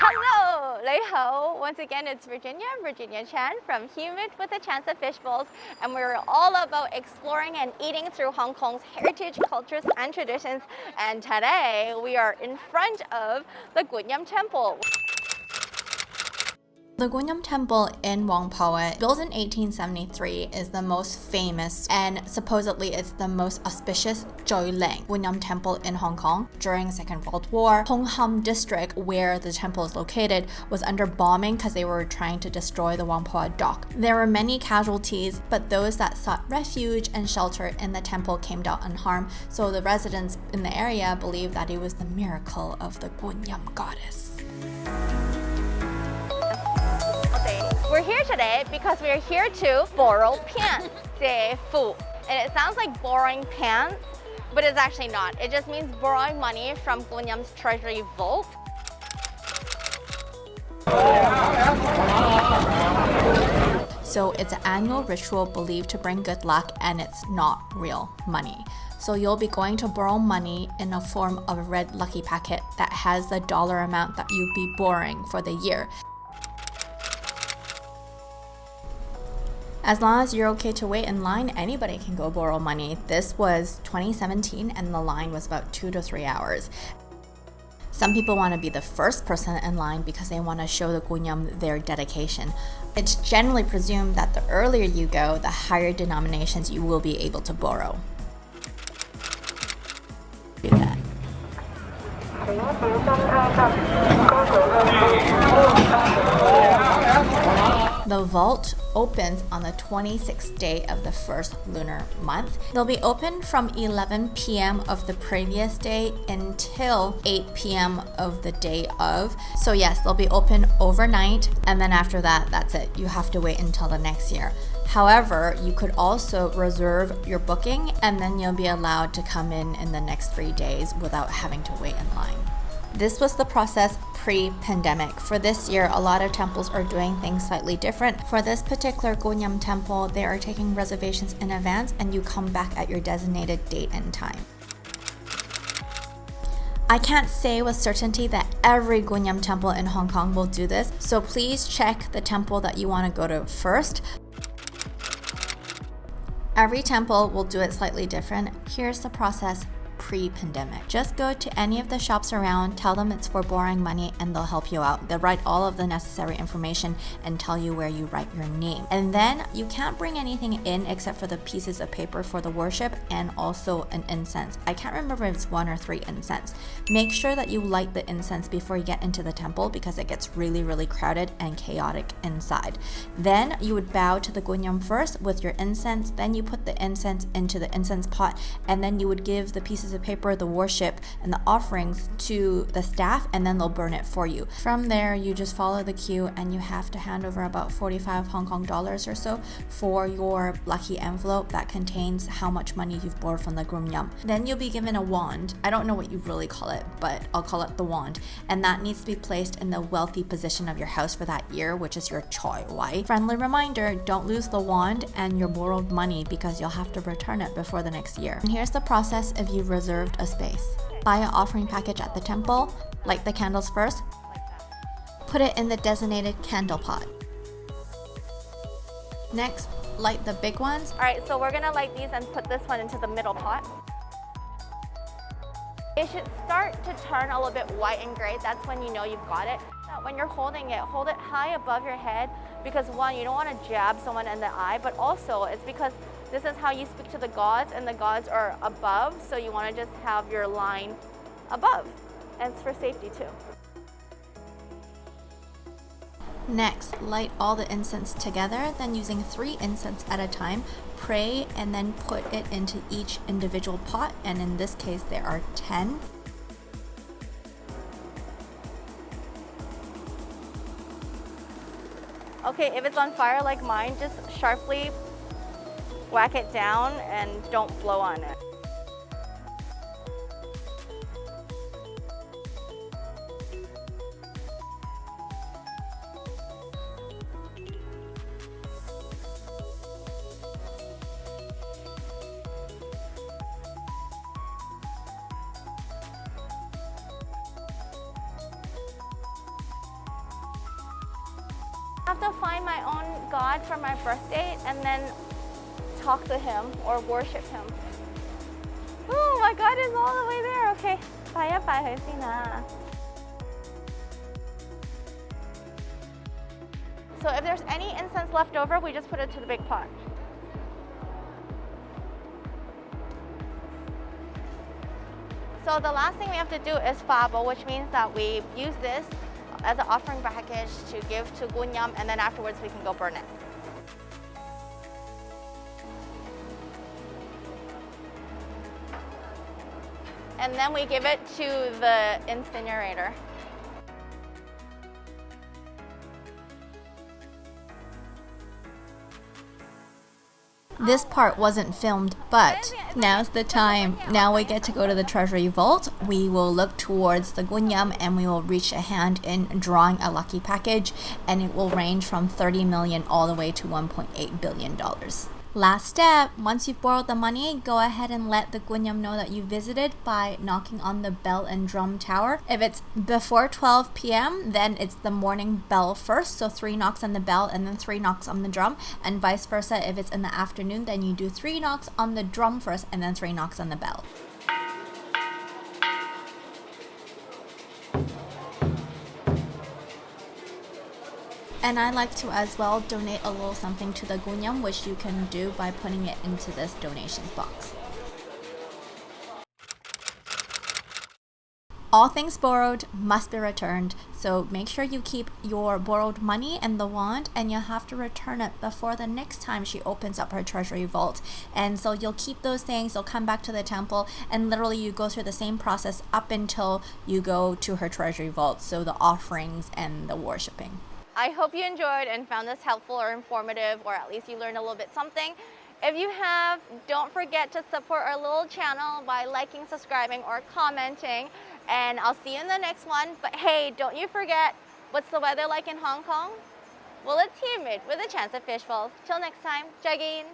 Hello, Lei Ho. Once again, it's Virginia Chan from Humid with a Chance of Fishbowls, and we're all about exploring and eating through Hong Kong's heritage, cultures, and traditions. And today, we are in front of the Kwun Yum Temple. The Kwun Yum Temple in Wong Poet, built in 1873, is the most famous and supposedly it's the most auspicious Kwun Yum Temple in Hong Kong. During the Second World War, Hong Kong district, where the temple is located, was under bombing because they were trying to destroy the Wong Poet dock. There were many casualties, but those that sought refuge and shelter in the temple came out unharmed, so the residents in the area believed that it was the miracle of the Kwun Yum goddess. We're here today because we're here to borrow pants, 借庫. And it sounds like borrowing pants, but it's actually not. It just means borrowing money from Kwun Yum's treasury vault. So it's an annual ritual believed to bring good luck, and it's not real money. So you'll be going to borrow money in a form of a red lucky packet that has the dollar amount that you'll be borrowing for the year. As long as you're okay to wait in line, anybody can go borrow money. This was 2017 and the line was about 2 to 3 hours. Some people want to be the first person in line because they want to show the Kwun Yum their dedication. It's generally presumed that the earlier you go, the higher denominations you will be able to borrow. Do that. The vault opens on the 26th day of the first lunar month. They'll be open from 11 p.m. of the previous day until 8 p.m. of the day of. So yes, they'll be open overnight, and then after that, that's it. You have to wait until the next year. However, you could also reserve your booking, and then you'll be allowed to come in the next 3 days without having to wait in line. This was the process pre-pandemic. For this year, a lot of temples are doing things slightly different. For this particular Kwun Yum temple, they are taking reservations in advance and you come back at your designated date and time. I can't say with certainty that every Kwun Yum temple in Hong Kong will do this, so please check the temple that you want to go to first. Every temple will do it slightly different. Here's the process pre-pandemic. Just go to any of the shops around, tell them it's for borrowing money, and they'll help you out. They'll write all of the necessary information and tell you where you write your name. And then you can't bring anything in except for the pieces of paper for the worship and also an incense. I can't remember if it's 1 or 3 incense. Make sure that you light the incense before you get into the temple because it gets really crowded and chaotic inside. Then you would bow to the Kwun Yum first with your incense, then you put the incense into the incense pot, and then you would give the pieces of paper, the worship, and the offerings to the staff, and then they'll burn it for you. From there, you just follow the queue and you have to hand over about 45 Hong Kong dollars or so for your lucky envelope that contains how much money you've borrowed from the Kwun Yum. Then you'll be given a wand. I don't know what you really call it, but I'll call it the wand. And that needs to be placed in the wealthy position of your house for that year, which is your choi wai. Friendly reminder, don't lose the wand and your borrowed money because you'll have to return it before the next year. And here's the process if you've reserved a space. Buy an offering package at the temple, light the candles first, put it in the designated candle pot. Next, light the big ones. Alright, so we're gonna light these and put this one into the middle pot. It should start to turn a little bit white and gray. That's when you know you've got it. When you're holding it, hold it high above your head because one, you don't want to jab someone in the eye, but also it's because this is how you speak to the gods, and the gods are above, so you want to just have your line above. And it's for safety too. Next, light all the incense together, then using 3 incense at a time, pray and then put it into each individual pot, and in this case there are 10. Okay, if it's on fire like mine, just sharply whack it down and don't blow on it. I have to find my own God for my birthday and then talk to him or worship him. Oh, my God is all the way there. Okay. 拜一拜佢先啊. So if there's any incense left over, we just put it to the big pot. So the last thing we have to do is fabo, which means that we use this as an offering package to give to Kwun Yum, and then afterwards we can go burn it. And then we give it to the incinerator. This part wasn't filmed, but now's the time. Now we get to go to the treasury vault. We will look towards the Kwun Yum and we will reach a hand in drawing a lucky package, and it will range from 30 million all the way to 1.8 billion dollars. Last step, once you've borrowed the money, go ahead and let the Kwun Yum know that you visited by knocking on the bell and drum tower. If it's before 12 p.m., then it's the morning bell first, so 3 knocks on the bell and then 3 knocks on the drum, and vice versa. If it's in the afternoon, then you do 3 knocks on the drum first and then 3 knocks on the bell. And I like to as well donate a little something to the Kwun Yum, which you can do by putting it into this donations box. All things borrowed must be returned, so make sure you keep your borrowed money and the wand, and you'll have to return it before the next time she opens up her treasury vault. And so you'll keep those things, you'll come back to the temple, and literally you go through the same process up until you go to her treasury vault, so the offerings and the worshipping. I hope you enjoyed and found this helpful or informative, or at least you learned a little bit something. If you have, don't forget to support our little channel by liking, subscribing, or commenting. And I'll see you in the next one. But hey, don't you forget, what's the weather like in Hong Kong? Well, it's humid with a chance of fish falls. Till next time, Jagin.